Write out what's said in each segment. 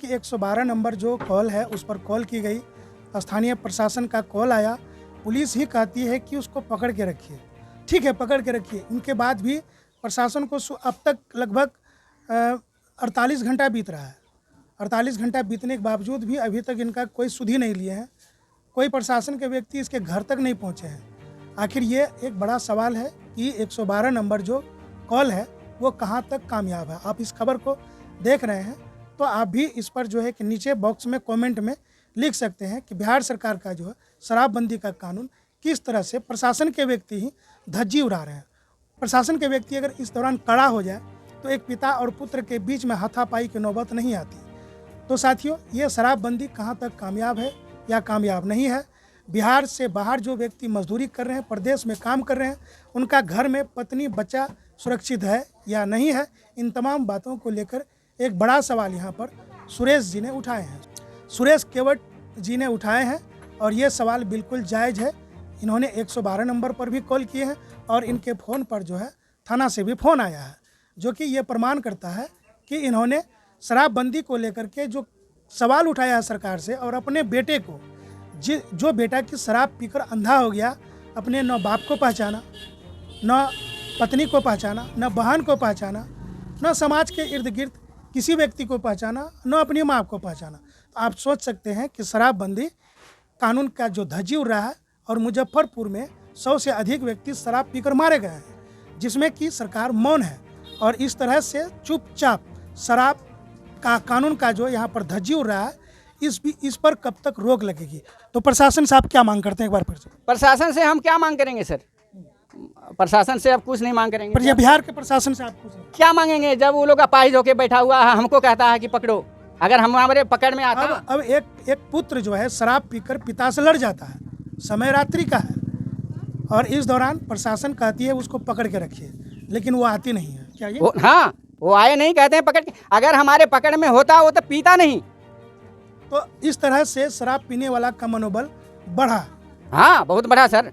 कि 112 नंबर जो कॉल है उस पर कॉल की गई, स्थानीय प्रशासन का कॉल आया, पुलिस ही कहती है कि उसको पकड़ के रखिए। ठीक है, पकड़ के रखिए। उनके बाद भी प्रशासन को अब तक लगभग 48 घंटा बीत रहा है। 48 घंटा बीतने के बावजूद भी अभी तक इनका कोई सुधि नहीं लिए हैं, कोई प्रशासन के व्यक्ति इसके घर तक नहीं पहुंचे हैं। आखिर ये एक बड़ा सवाल है कि 112 नंबर जो कॉल है वो कहां तक कामयाब है। आप इस खबर को देख रहे हैं तो आप भी इस पर जो है कि नीचे बॉक्स में कमेंट में लिख सकते हैं कि बिहार सरकार का जो है शराबबंदी का कानून किस तरह से प्रशासन के व्यक्ति ही धज्जी उड़ा रहे हैं। प्रशासन के व्यक्ति अगर इस दौरान कड़ा हो जाए तो एक पिता और पुत्र के बीच में हाथापाई की नौबत नहीं आती। तो साथियों, ये शराबबंदी कहाँ तक कामयाब है या कामयाब नहीं है। बिहार से बाहर जो व्यक्ति मजदूरी कर रहे हैं, प्रदेश में काम कर रहे हैं, उनका घर में पत्नी बच्चा सुरक्षित है या नहीं है, इन तमाम बातों को लेकर एक बड़ा सवाल यहाँ पर सुरेश जी ने उठाए हैं। सुरेश केवट जी ने उठाए हैं और ये सवाल बिल्कुल जायज़ है। इन्होंने 112 नंबर पर भी कॉल किए हैं और इनके फ़ोन पर जो है थाना से भी फ़ोन आया है, जो कि ये प्रमाण करता है कि इन्होंने शराबबंदी को लेकर के जो सवाल उठाया है सरकार से, और अपने बेटे को जो बेटा की शराब पीकर अंधा हो गया, अपने न बाप को पहचाना, न पत्नी को पहचाना, न बहन को पहचाना, न समाज के इर्द गिर्द किसी व्यक्ति को पहचाना, न अपनी माँ को पहचाना। तो आप सोच सकते हैं कि शराबबंदी कानून का जो धज्जी उड़ रहा है, और मुजफ्फरपुर में 100 से अधिक व्यक्ति शराब पीकर मारे गए हैं, जिसमें कि सरकार मौन है। और इस तरह से चुपचाप शराब का कानून का जो यहाँ पर धज्जी उड़ रहा है, इस पर कब तक रोक लगेगी। तो प्रशासन से आप क्या मांग करते हैं, एक बार फिर से? प्रशासन से हम क्या मांग करेंगे सर? प्रशासन से अब कुछ नहीं मांग करेंगे। पर ये बिहार के प्रशासन से आप कुछ क्या मांगेंगे जब वो लोग अपाहिज होके बैठा हुआ है, हमको कहता है कि पकड़ो। अगर हमारे पकड़ में आता अब एक पुत्र जो है शराब पीकर पिता से लड़ जाता है, समय रात्रि का है, और इस दौरान प्रशासन कहती है उसको पकड़ के रखिए, लेकिन वो आती नहीं है। क्या ये? हाँ, वो आए नहीं, कहते हैं पकड़ के। अगर हमारे पकड़ में होता वो तो पीता नहीं। तो इस तरह से शराब पीने वाला का मनोबल बढ़ा। हाँ, बहुत बढ़ा सर।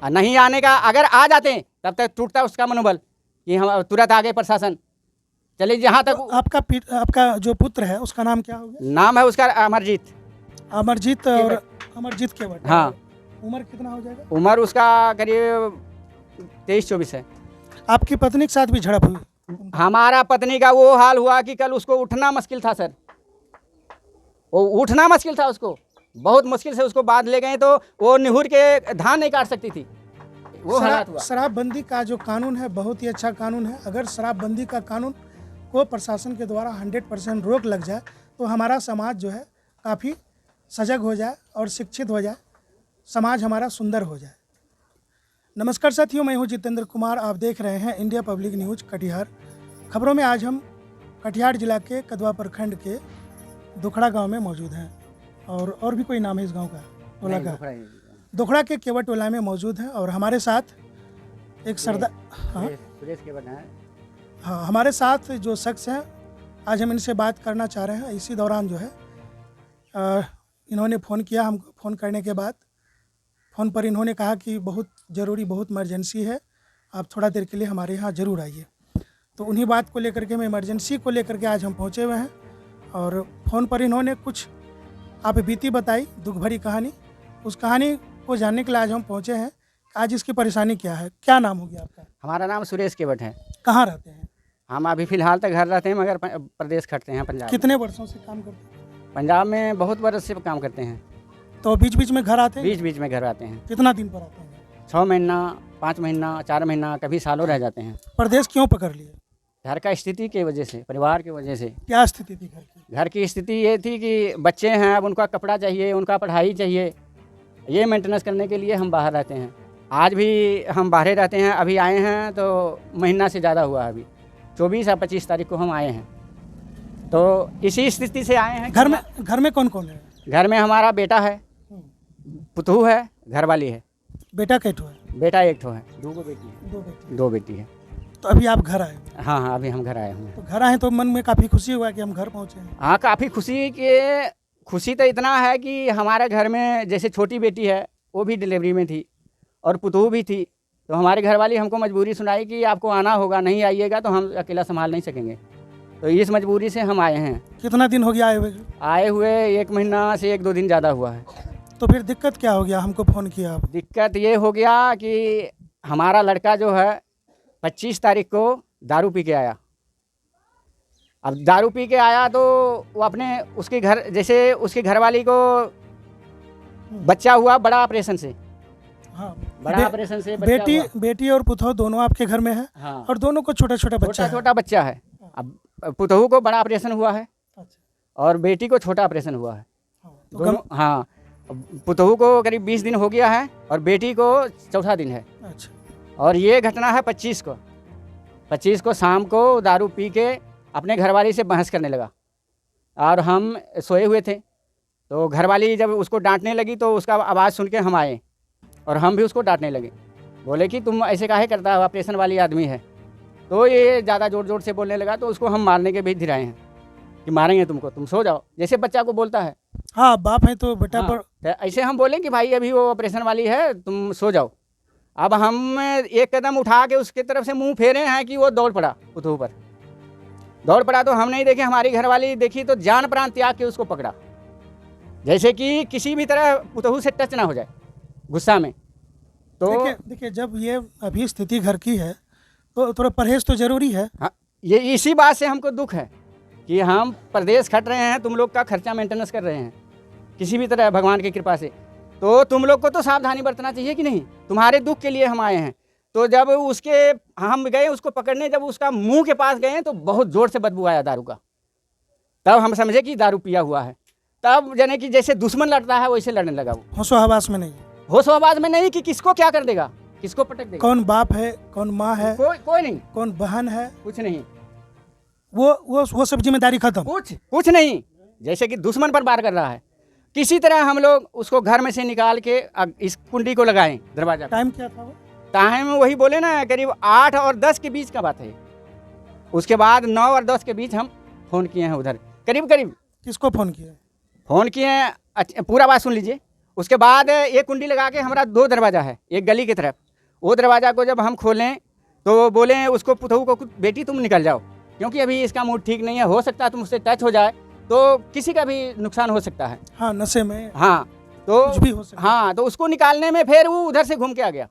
नहीं आने का, अगर आ जाते तब तक टूटता उसका मनोबल कि हम तुरंत आ गए प्रशासन। चलिए जहाँ तक तो आपका जो पुत्र है उसका नाम क्या हो गया? नाम है उसका अमरजीत। अमरजीत और अमरजीत केवट। हाँ। उम्र कितना हो जाएगा? उम्र उसका करीब 23-24 है। आपकी पत्नी के साथ भी झड़प हुई? हमारा पत्नी का वो हाल हुआ कि कल उसको उठना मुश्किल था सर। वो उठना मुश्किल था, उसको बहुत मुश्किल से उसको बांध ले गए, तो वो निहुर के धान नहीं काट सकती थी। वो हालात हुआ। शराबबंदी का जो कानून है बहुत ही अच्छा कानून है। अगर शराबबंदी का कानून को प्रशासन के द्वारा 100% रोक लग जाए तो हमारा समाज जो है काफ़ी सजग हो जाए और शिक्षित हो जाए, समाज हमारा सुंदर हो जाए। नमस्कार साथियों, मैं हूं जितेंद्र कुमार। आप देख रहे हैं इंडिया पब्लिक न्यूज़ कटिहार। खबरों में आज हम कटिहार जिला के कदवा प्रखंड के दुखड़ा गांव में मौजूद हैं, और भी कोई नाम है इस गांव का? टोला का दुखड़ा के केवट टोला में मौजूद हैं, और हमारे साथ एक सरदार, सुरेश केवट है। हाँ, हमारे साथ जो शख्स हैं आज हम इनसे बात करना चाह रहे हैं। इसी दौरान जो है इन्होंने फ़ोन किया हमको। फ़ोन करने के बाद फ़ोन पर इन्होंने कहा कि बहुत ज़रूरी, बहुत इमरजेंसी है, आप थोड़ा देर के लिए हमारे यहाँ ज़रूर आइए। तो उन्हीं बात को लेकर के, मैं इमरजेंसी को लेकर के आज हम पहुँचे हुए हैं, और फ़ोन पर इन्होंने कुछ आप बीती बताई, दुख भरी कहानी। उस कहानी को जानने के लिए आज हम पहुँचे हैं। आज इसकी परेशानी क्या है? क्या नाम हो गया आपका? हमारा नाम सुरेश केवट है। कहाँ रहते हैं? हम अभी फ़िलहाल तक घर रहते हैं, मगर प्रदेश खटते हैं पंजाब। कितने वर्षों से काम करते हैं? पंजाब में बहुत वर्ष से काम करते हैं। तो बीच बीच में घर आते हैं? बीच बीच में घर आते हैं। कितना दिन पर आते हैं? 6 महीना, 5 महीना, 4 महीना, कभी सालों रह जाते हैं। प्रदेश क्यों पकड़ लिए? घर का स्थिति की वजह से, परिवार की वजह से। क्या स्थिति थी घर की? घर की स्थिति ये थी कि बच्चे हैं, अब उनका कपड़ा चाहिए, उनका पढ़ाई चाहिए, ये मेंटेनेंस करने के लिए हम बाहर रहते हैं। आज भी हम बाहर रहते हैं। अभी आए हैं तो महीना से ज़्यादा हुआ। अभी 24 या 25 तारीख को हम आए हैं, तो इसी स्थिति से आए हैं। घर में कौन कौन है? घर में हमारा बेटा है, पुतहू है, घरवाली है। बेटा कैठो है? बेटा एक ठो है, 2 बेटी है। 2 बेटी है। तो अभी आप घर आए? हाँ हाँ, अभी हम घर आए हुए हैं। तो घर आए तो मन में काफ़ी खुशी हुआ कि हम घर पहुँचे हैं? हाँ, काफ़ी खुशी तो इतना है कि हमारे घर में जैसे छोटी बेटी है वो भी डिलीवरी में थी, और पुतहू भी थी। तो हमारे घरवाली हमको मजबूरी सुनाई कि आपको आना होगा, नहीं आइएगा तो हम अकेला संभाल नहीं सकेंगे। तो इस मजबूरी से हम आए हैं। कितना दिन हो गया आए हुए? आए हुए 1 महीना से 1-2 दिन ज़्यादा हुआ है। तो फिर दिक्कत क्या हो गया, हमको फ़ोन किया आप? दिक्कत ये हो गया कि हमारा लड़का जो है 25 तारीख को दारू पी के आया। अब दारू पी के आया तो वो अपने उसके घर, जैसे उसकी घरवाली को बच्चा हुआ बड़ा ऑपरेशन से, हाँ, बड़ा ऑपरेशन से बच्चा बेटी हुआ। बेटी और पुतहु दोनों आपके घर में है? हाँ, और दोनों को छोटा छोटा बच्चा है? छोटा बच्चा है। अब पुतहू को बड़ा ऑपरेशन हुआ है अच्छा। और बेटी को छोटा ऑपरेशन हुआ है। हाँ, तो दोनों, हाँ, पुतहू को करीब 20 दिन हो गया है और बेटी को चौथा दिन है। अच्छा। और ये घटना है 25 को शाम को दारू पी के अपने घरवाली से बहस करने लगा और हम सोए हुए थे। तो घरवाली जब उसको डांटने लगी तो उसका आवाज़ सुन के हम आए और हम भी उसको डांटने लगे। बोले कि तुम ऐसे काहे करता है, ऑपरेशन वाली आदमी है। तो ये ज़्यादा ज़ोर ज़ोर से बोलने लगा तो उसको हम मारने के भी धिराए हैं कि मारेंगे तुमको, तुम सो जाओ, जैसे बच्चा को बोलता है। हाँ, बाप है तो बेटा हाँ, पर। तो ऐसे हम बोले कि भाई अभी वो ऑपरेशन वाली है, तुम सो जाओ। अब हम एक कदम उठा के उसके तरफ से मुंह फेरे हैं कि वो दौड़ पड़ा, पुतहू पर दौड़ पड़ा। तो हम नहीं देखे, हमारी घरवाली देखी तो जान प्राण त्याग के उसको पकड़ा, जैसे कि किसी भी तरह पुतहू से टच ना हो जाए गुस्सा में। तो देखिए जब ये अभी स्थिति घर की है तो थोड़ा परहेज तो जरूरी है। हाँ, ये इसी बात से हमको दुख है कि हम परदेश खट रहे हैं, तुम लोग का खर्चा मेंटेनेंस कर रहे हैं किसी भी तरह भगवान की कृपा से। तो तुम लोग को तो सावधानी बरतना चाहिए कि नहीं, तुम्हारे दुख के लिए हम आए हैं। तो जब उसके हम गए उसको पकड़ने, जब उसका मुंह के पास गए तो बहुत ज़ोर से बदबू आया दारू का। तब हम समझे कि दारू पिया हुआ है। तब जाने कि जैसे दुश्मन लड़ता है वैसे लड़ने लगा वो, होशो हवास में नहीं। होश आवाज में नहीं कि किसको क्या कर देगा, किसको पटक देगा। कौन बाप है, कौन माँ है, कोई नहीं, कौन बहन है, कुछ नहीं, वो सब जिम्मेदारी खत्म। कुछ नहीं, जैसे कि दुश्मन पर वार कर रहा है। किसी तरह हम लोग उसको घर में से निकाल के इस कुंडी को लगाएं दरवाजा। टाइम क्या था वो? टाइम वही बोले ना, करीब 8 और 10 के बीच का बात है। उसके बाद 9 और 10 के बीच हम फ़ोन किए हैं उधर, करीब। किसको फ़ोन किया? फ़ोन किए हैं, अच्छा पूरा बात सुन लीजिए। उसके बाद एक कुंडी लगा के, हमारा 2 दरवाज़ा है, एक गली की तरफ। वो दरवाज़ा को जब हम खोलें तो बोले उसको, पुतहू को, बेटी तुम निकल जाओ, क्योंकि अभी इसका मूड ठीक नहीं है, हो सकता है तुम उससे टच हो जाए तो किसी का भी नुकसान हो सकता है। हाँ, नशे में। हाँ, तो कुछ भी हो सकता है। हाँ, तो उसको निकालने में फिर वो उधर से घूम के आ गया,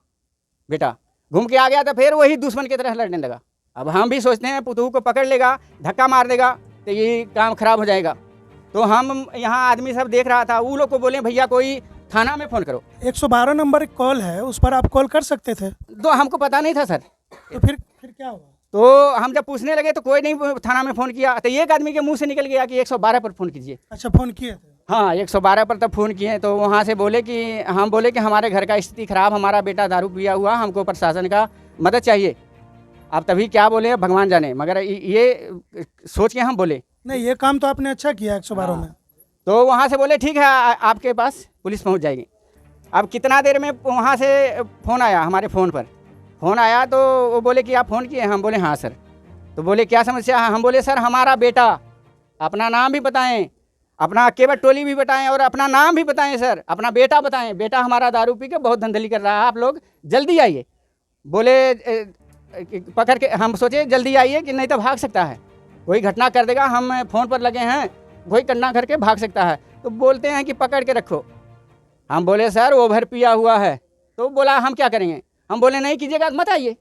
बेटा घूम के आ गया, तो फिर वही दुश्मन की तरह लड़ने लगा। अब हम भी सोचते हैं पुतहू को पकड़ लेगा, धक्का मार देगा तो ये काम खराब हो जाएगा। तो हम यहाँ आदमी सब देख रहा था, वो लोग को बोले भैया कोई थाना में फ़ोन करो। 112 नंबर कॉल है, उस पर आप कॉल कर सकते थे। तो हमको पता नहीं था सर। तो फिर क्या हुआ? तो हम जब पूछने लगे तो कोई नहीं थाना में फ़ोन किया। तो एक आदमी के मुंह से निकल गया कि 112 पर फ़ोन कीजिए। अच्छा, फ़ोन किए थे? हाँ, 112 पर तब फ़ोन किए। तो वहाँ से बोले कि हम बोले कि हमारे घर का स्थिति ख़राब, हमारा बेटा दारू पिया हुआ, हमको प्रशासन का मदद चाहिए। अब तभी क्या बोले भगवान जाने, मगर ये सोच के हम बोले नहीं, ये काम तो आपने अच्छा किया 112 में। तो वहाँ से बोले ठीक है आपके पास पुलिस पहुँच जाएगी। अब कितना देर में वहाँ से फ़ोन आया, हमारे फ़ोन पर फ़ोन आया। तो वो बोले कि आप फ़ोन किए? हम बोले हाँ सर। तो बोले क्या समस्या है? हम बोले सर हमारा बेटा, अपना नाम भी बताएं, अपना केवल टोली भी बताएं और अपना नाम भी बताएं सर, अपना बेटा बताएं, बेटा हमारा दारू पी के बहुत धंधली कर रहा है, आप लोग जल्दी आइए। बोले पकड़ के, हम सोचे जल्दी आइए कि नहीं तो भाग सकता है, कोई घटना कर देगा, हम फ़ोन पर लगे हैं, कोई घटना करके भाग सकता है। तो बोलते हैं कि पकड़ के रखो। हम बोले सर ओवर पिया हुआ है। तो बोला हम क्या करेंगे? हम बोले नहीं कीजिएगा मत आइए।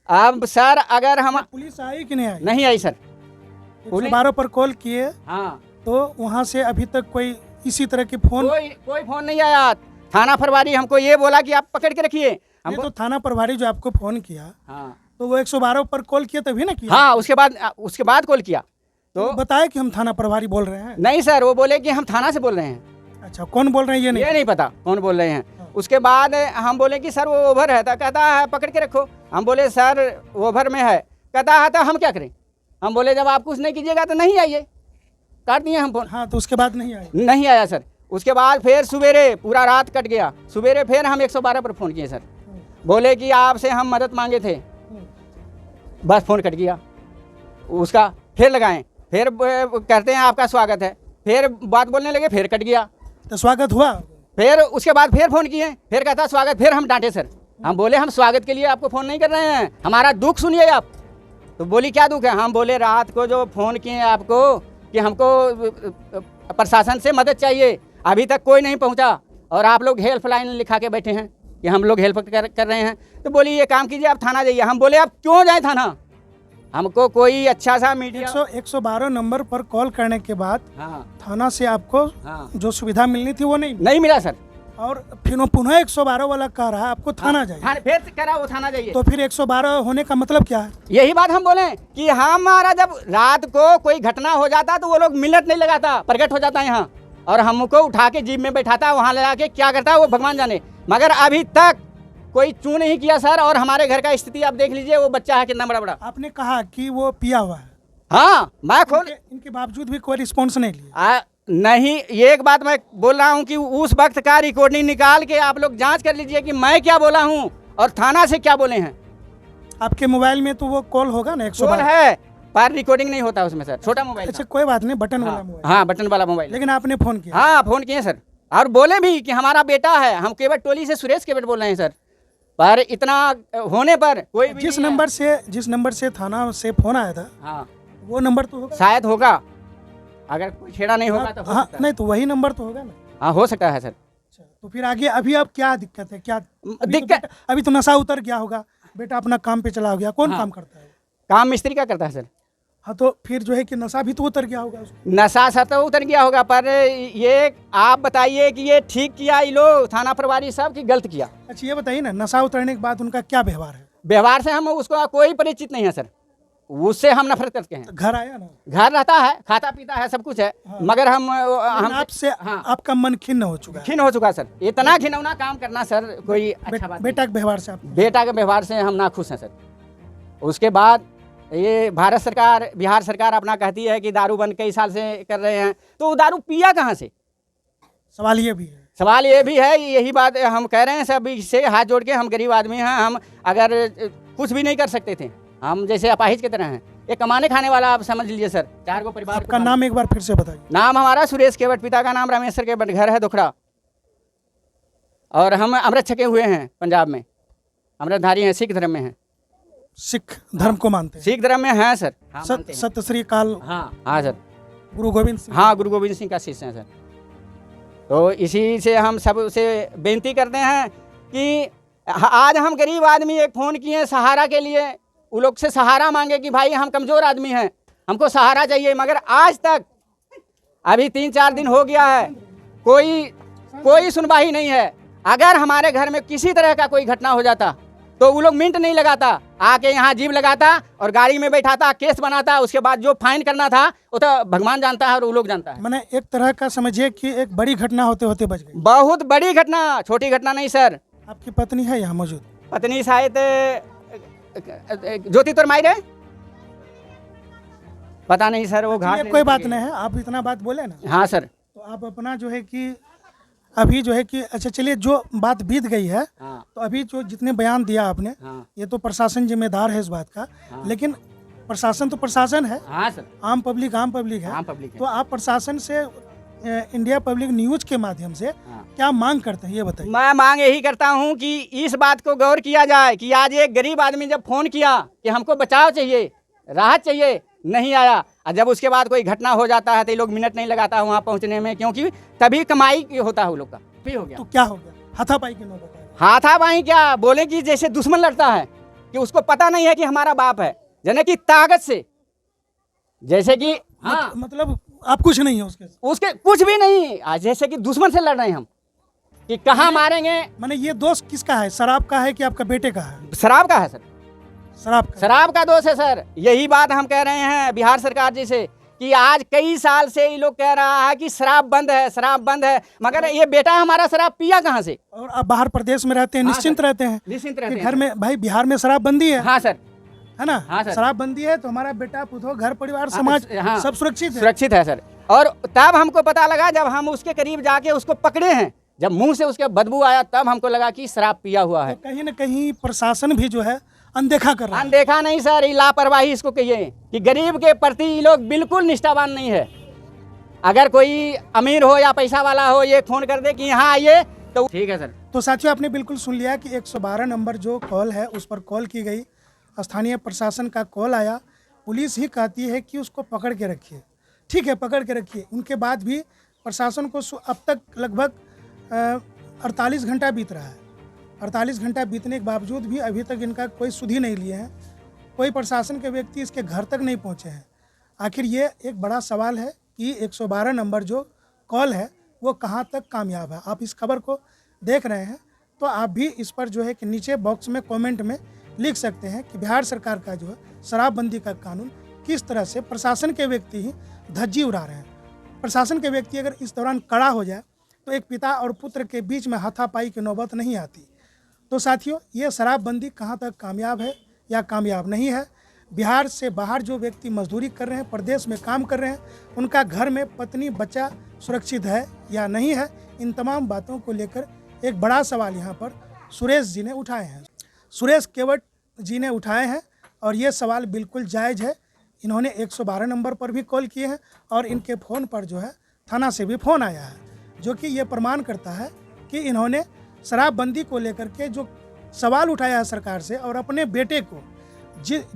अब सर अगर हम, पुलिस आई कि नहीं आई? नहीं आई सर। 112 पर कॉल किए हाँ, तो वहाँ से अभी तक कोई इसी तरह के फ़ोन? कोई फ़ोन नहीं आया। थाना प्रभारी हमको ये बोला कि आप पकड़ के रखिए। नहीं, तो थाना प्रभारी जो आपको फ़ोन किया, हाँ, तो वो 112 पर कॉल किया तभी ना किया? हाँ, उसके बाद कॉल किया तो बताया कि हम थाना प्रभारी बोल रहे हैं। नहीं सर, वो बोले कि हम थाना से बोल रहे हैं। अच्छा, कौन बोल रहे हैं ये नहीं पता कौन बोल रहे हैं। उसके बाद हम बोले कि सर वो ओवर है, तो कहता है पकड़ के रखो। हम बोले सर ओवर में है, कहता है तो हम क्या करें? हम बोले जब आप कुछ नहीं कीजिएगा तो नहीं आइए, काट दिए हम फोन। हाँ, तो उसके बाद नहीं आया? नहीं आया सर। उसके बाद फिर सवेरे पूरा रात कट गया, सवेरे फिर हम 112 पर फ़ोन किए सर, बोले कि आपसे हम मदद मांगे थे, बस फ़ोन कट गया उसका। फिर लगाएं, फिर कहते हैं आपका स्वागत है, फिर बात बोलने लगे, फिर कट गया। तो स्वागत हुआ? फिर उसके बाद फिर फ़ोन किए, फिर कहता स्वागत। फिर हम डांटे सर, हम बोले हम स्वागत के लिए आपको फ़ोन नहीं कर रहे हैं, हमारा दुख सुनिए आप। तो बोली क्या दुख है? हम बोले रात को जो फ़ोन किए आपको कि हमको प्रशासन से मदद चाहिए, अभी तक कोई नहीं पहुंचा और आप लोग हेल्पलाइन लिखा के बैठे हैं कि हम लोग हेल्प कर रहे हैं। तो बोली ये काम कीजिए, आप थाना जाइए। हम बोले आप क्यों जाएं थाना? हमको कोई अच्छा सा मीडिया 112 नंबर पर कॉल करने के बाद हाँ थाना से आपको हाँ जो सुविधा मिलनी थी वो नहीं मिली। नहीं मिला सर। और फिर वो पुनः 112 वाला कह रहा है आपको थाना जाइए। थाने फिर करा वो थाना जाइए। तो फिर 112 होने का मतलब क्या है? यही बात हम बोले कि हमारा जब रात को कोई घटना हो जाता तो वो लोग मिनट नहीं लगाता, प्रकट हो जाता यहाँ और हमको उठा के जीप में बैठाता, वहाँ ले जाके क्या करता वो भगवान जाने। मगर अभी तक कोई चू नहीं किया सर। और हमारे घर का स्थिति आप देख लीजिए, वो बच्चा है कितना बड़ा बड़ा। आपने कहा कि वो पिया हुआ है, हाँ मैं खोल इनके बावजूद भी कोई रिस्पॉन्स नहीं लिया। नहीं, ये एक बात मैं बोल रहा हूँ कि उस वक्त का रिकॉर्डिंग निकाल के आप लोग जांच कर लीजिए कि मैं क्या बोला हूँ और थाना से क्या बोले हैं। आपके मोबाइल में तो वो कॉल होगा ना 112 कॉल है पर रिकॉर्डिंग नहीं होता उसमें सर, छोटा मोबाइल। अच्छा कोई बात नहीं, बटन वाला मोबाइल। हाँ बटन वाला मोबाइल। लेकिन आपने फोन किया? हाँ फ़ोन किए सर और बोले भी कि हमारा बेटा है। हम केवट टोली से सुरेश केवट बोल रहे हैं सर, पर इतना होने पर कोई भी जिस नंबर से थाना से फोन आया था, हाँ वो नंबर तो होगा शायद होगा, अगर कोई छेड़ा नहीं होगा तो हो हाँ, सकता है। नहीं तो वही नंबर तो होगा ना। हाँ हो सकता है सर। अच्छा, तो फिर आगे अभी अब क्या दिक्कत है? क्या दिक्कत अभी तो नशा उतर गया होगा, बेटा अपना काम पे चला गया। कौन काम करता है? काम मिस्त्री का करता है सर। हाँ तो फिर जो है कि नशा भी तो उतर गया होगा उसको। नशा सर तो उतर गया होगा, पर ये आप बताइए कि ये ठीक किया ये लोग थाना प्रभारी साहब की गलत किया? अच्छा ये बताइए ना, नशा उतरने के बाद उनका क्या व्यवहार है? व्यवहार से हम उसको कोई परिचित नहीं है सर, उससे हम नफरत करते हैं। घर आया ना, घर रहता है, खाता पीता है, सब कुछ है। हाँ। मगर हम आपसे हाँ। आपका मन खिन्न हो चुका है। खिन्न हो चुका सर। इतना घिनौना काम करना सर कोई अच्छा बात बेटा के व्यवहार से आप नहीं। बेटा के व्यवहार से हम नाखुश हैं सर। उसके बाद ये भारत सरकार, बिहार सरकार अपना कहती है कि दारू बंद कई साल से कर रहे हैं, तो वो दारू पिया कहाँ से? सवाल ये भी है। सवाल ये भी है, यही बात हम कह रहे हैं सब से हाथ जोड़ के। हम गरीब आदमी हैं, हम अगर कुछ भी नहीं कर सकते थे, हम जैसे अपाहिज की तरह हैं। ये कमाने खाने वाला आप समझ लीजिए सर, 4 गो परिवार आपका नाम एक बार फिर से बताइए। नाम हमारा सुरेश केवट, पिता का नाम रामेश्वर केवट, घर है दुखड़ा और हम अमृत छके हुए हैं पंजाब में, अमृतधारी हैं, सिख धर्म में हैं। सिख धर्म को मानते हैं? सिख धर्म में हैं सर। हाँ, मानते हैं। सत श्री अकाल। हाँ सर, गुरु गोविंद सिंह। हाँ गुरु गोविंद सिंह का शिष्य हैं सर। तो इसी से हम सब से बेनती करते हैं कि आज हम गरीब आदमी एक फ़ोन किए सहारा के लिए, वो लोग से सहारा मांगे कि भाई हम कमज़ोर आदमी हैं, हमको सहारा चाहिए। मगर आज तक अभी 3-4 दिन हो गया है, कोई सुनवाई नहीं है। अगर हमारे घर में किसी तरह का कोई घटना हो जाता तो वो लोग मिनट नहीं लगाता, आके यहाँ जीप लगाता और गाड़ी में बैठाता, केस बनाता। उसके बाद जो फाइन करना था वो तो भगवान जानता है और वो लोग जानता है। मैंने एक तरह का समझिए कि एक बड़ी घटना होते होते बच गई। बहुत बड़ी घटना, छोटी घटना नहीं सर। आपकी पत्नी है यहाँ मौजूद? पत्नी शायद ज्योति तोरमाई रहे, पता नहीं सर, वो घाट। कोई बात नहीं है, आप इतना बात बोले ना। हाँ सर। तो आप अपना जो है कि अभी जो है कि अच्छा चलिए, जो बात बीत गई है, हाँ। तो अभी जो जितने बयान दिया आपने, हाँ। ये तो प्रशासन जिम्मेदार है इस बात का। हाँ। लेकिन प्रशासन तो प्रशासन है, हाँ सर, आम पब्लिक आम पब्लिक है। आम पब्लिक है। तो आप प्रशासन से इंडिया पब्लिक न्यूज के माध्यम से क्या मांग करते हैं ये बताइए। मैं मांग यही करता हूँ कि इस बात को गौर किया जाए कि आज एक गरीब आदमी जब फ़ोन किया कि हमको बचाव चाहिए, राहत चाहिए, नहीं आया। और जब उसके बाद कोई घटना हो जाता है तो ये लोग मिनट नहीं लगाता वहाँ पहुँचने में, क्योंकि तभी कमाई होता है वो लोग का। भी हो गया तो क्या हो गया? हाथापाई की नौबत है। हाथापाई क्या बोले कि जैसे दुश्मन लड़ता है, कि उसको पता नहीं है कि हमारा बाप है, जने की ताकत से, जैसे कि हाँ, मतलब आप कुछ नहीं है उसके कुछ भी नहीं, आज जैसे कि दुश्मन से लड़ रहे हैं हम कि कहाँ मारेंगे। मैंने ये दोष किसका है? शराब का है कि आपका बेटे का है? शराब का है सर, शराब का दोष है सर। यही बात हम कह रहे हैं बिहार सरकार जी से कि आज कई साल से ये लोग कह रहा है कि शराब बंद है, शराब बंद है, मगर ये बेटा हमारा शराब पिया कहाँ से? और आप बाहर प्रदेश में रहते हैं, निश्चिंत रहते हैं, निश्चिंत रहते हैं घर में। भाई बिहार में शराब बंदी है। हाँ सर, है ना? हाँ सर। शराब बंदी है तो हमारा बेटा पुतो, घर परिवार, समाज सब सुरक्षित है सर। और तब हमको पता लगा जब हम उसके करीब जाके उसको पकड़े हैं, जब मुंह से उसके बदबू आया, तब हमको लगा कि शराब पिया हुआ है। तो कहीं न कहीं प्रशासन भी जो है अनदेखा कर रहा है। अनदेखा नहीं सर, ये लापरवाही इसको कहिए कि गरीब के प्रति ये लोग बिल्कुल निष्ठावान नहीं है। अगर कोई अमीर हो या पैसा वाला हो, ये फोन कर दे कि यहाँ आइए तो ठीक है सर। तो साथियों, आपने बिल्कुल सुन लिया कि 112 नंबर जो कॉल है उस पर कॉल की गई, स्थानीय प्रशासन का कॉल आया, पुलिस ही कहती है कि उसको पकड़ के रखिए। ठीक है, पकड़ के रखिए। उनके बाद भी प्रशासन को अब तक लगभग 48 घंटा बीत रहा है। 48 घंटा बीतने के बावजूद भी अभी तक इनका कोई सुध ही नहीं लिए हैं। कोई प्रशासन के व्यक्ति इसके घर तक नहीं पहुंचे हैं। आखिर ये एक बड़ा सवाल है कि 112 नंबर जो कॉल है वो कहां तक कामयाब है। आप इस खबर को देख रहे हैं तो आप भी इस पर जो है कि नीचे बॉक्स में कमेंट में लिख सकते हैं कि बिहार सरकार का जो है शराबबंदी का कानून किस तरह से प्रशासन के व्यक्ति ही धज्जी उड़ा रहे हैं। प्रशासन के व्यक्ति अगर इस दौरान कड़ा हो जाए तो एक पिता और पुत्र के बीच में हाथापाई की नौबत नहीं आती। तो साथियों, ये शराबबंदी कहाँ तक कामयाब है या कामयाब नहीं है। बिहार से बाहर जो व्यक्ति मजदूरी कर रहे हैं, प्रदेश में काम कर रहे हैं, उनका घर में पत्नी बच्चा सुरक्षित है या नहीं है, इन तमाम बातों को लेकर एक बड़ा सवाल यहाँ पर सुरेश जी ने उठाए हैं। सुरेश केवट जी ने उठाए हैं और ये सवाल बिल्कुल जायज़ है। इन्होंने 112 नंबर पर भी कॉल किए हैं और इनके फ़ोन पर जो है थाना से भी फ़ोन आया है, जो कि ये प्रमाण करता है कि इन्होंने शराबबंदी को लेकर के जो सवाल उठाया है सरकार से, और अपने बेटे को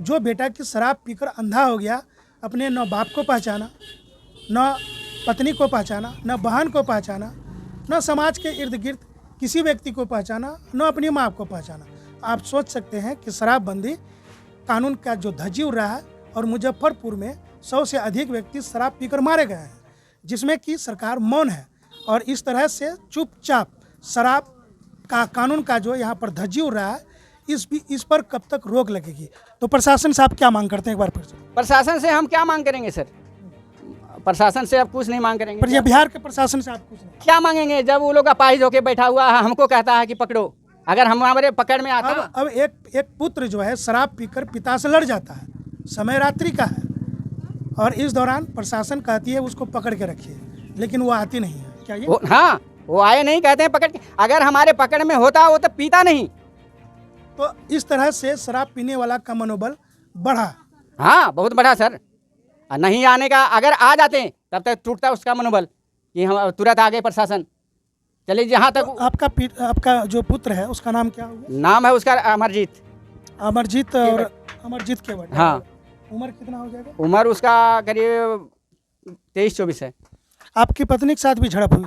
जो बेटा की शराब पीकर अंधा हो गया, अपने न बाप को पहचाना, न पत्नी को पहचाना, न बहन को पहचाना, न समाज के इर्द गिर्द किसी व्यक्ति को पहचाना, न अपनी माँ को पहचाना। आप सोच सकते हैं कि शराबबंदी कानून का जो धज्जी उड़ रहा है और मुजफ्फरपुर में 100 से अधिक व्यक्ति शराब पीकर मारे गए हैं, जिसमें कि सरकार मौन है और इस तरह से चुपचाप शराब का कानून का जो यहाँ पर धज्जी उड़ रहा है, इस पर कब तक रोक लगेगी। तो प्रशासन से आप क्या मांग करते हैं, एक बार फिर से? प्रशासन से हम क्या मांग करेंगे सर? प्रशासन से अब कुछ नहीं मांग करेंगे। पर ये बिहार के प्रशासन से आप कुछ नहीं क्या मांगेंगे जब वो लोग अपाहिज होके बैठा हुआ है, हमको कहता है कि पकड़ो। अगर हम हमारे पकड़ में आता अब एक पुत्र जो है शराब पीकर पिता से लड़ जाता है, समय रात्रि का है, और इस दौरान प्रशासन कहती है उसको पकड़ के रखिए, लेकिन वो आती नहीं है। क्या ये? हाँ, वो आए नहीं, कहते हैं पकड़ के। अगर हमारे पकड़ में होता वो तो पीता नहीं। तो इस तरह से शराब पीने वाला का मनोबल बढ़ा। हाँ, बहुत बढ़ा सर। नहीं आने का, अगर आ जाते तब तक टूटता उसका मनोबल कि हम तुरंत आ गए प्रशासन। चलिए जहाँ तक तो आपका जो पुत्र है उसका नाम क्या होगा? नाम है उसका अमरजीत। अमरजीत और अमरजीत केवट। हाँ। उम्र कितना हो जाएगा? उम्र उसका करीब 23-24 है। आपकी पत्नी के साथ भी झड़प हुई?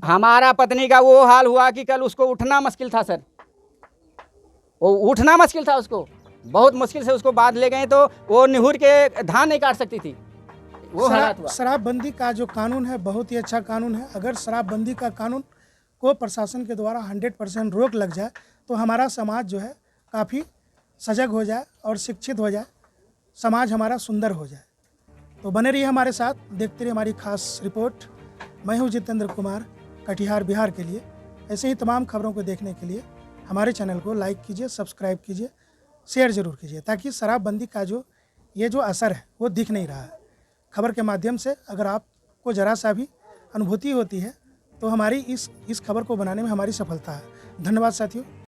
हमारा पत्नी का वो हाल हुआ कि कल उसको उठना मुश्किल था सर। वो उठना मुश्किल था, उसको बहुत मुश्किल से उसको बांध ले गए, तो वो निहुर के धान नहीं काट सकती थी। वो हालात हुआ। शराबबंदी का जो कानून है बहुत ही अच्छा कानून है। अगर शराबबंदी का कानून को प्रशासन के द्वारा 100% रोक लग जाए तो हमारा समाज जो है काफ़ी सजग हो जाए और शिक्षित हो जाए, समाज हमारा सुंदर हो जाए। तो बने रहिए हमारे साथ, देखते रहिए हमारी खास रिपोर्ट। मैं हूँ जितेंद्र कुमार, कटिहार बिहार के लिए। ऐसे ही तमाम खबरों को देखने के लिए हमारे चैनल को लाइक कीजिए, सब्सक्राइब कीजिए, शेयर ज़रूर कीजिए, ताकि शराबबंदी का ये जो असर है वो दिख नहीं रहा है। खबर के माध्यम से अगर आपको ज़रा सा भी अनुभूति होती है तो हमारी इस खबर को बनाने में हमारी सफलता है। धन्यवाद साथियों।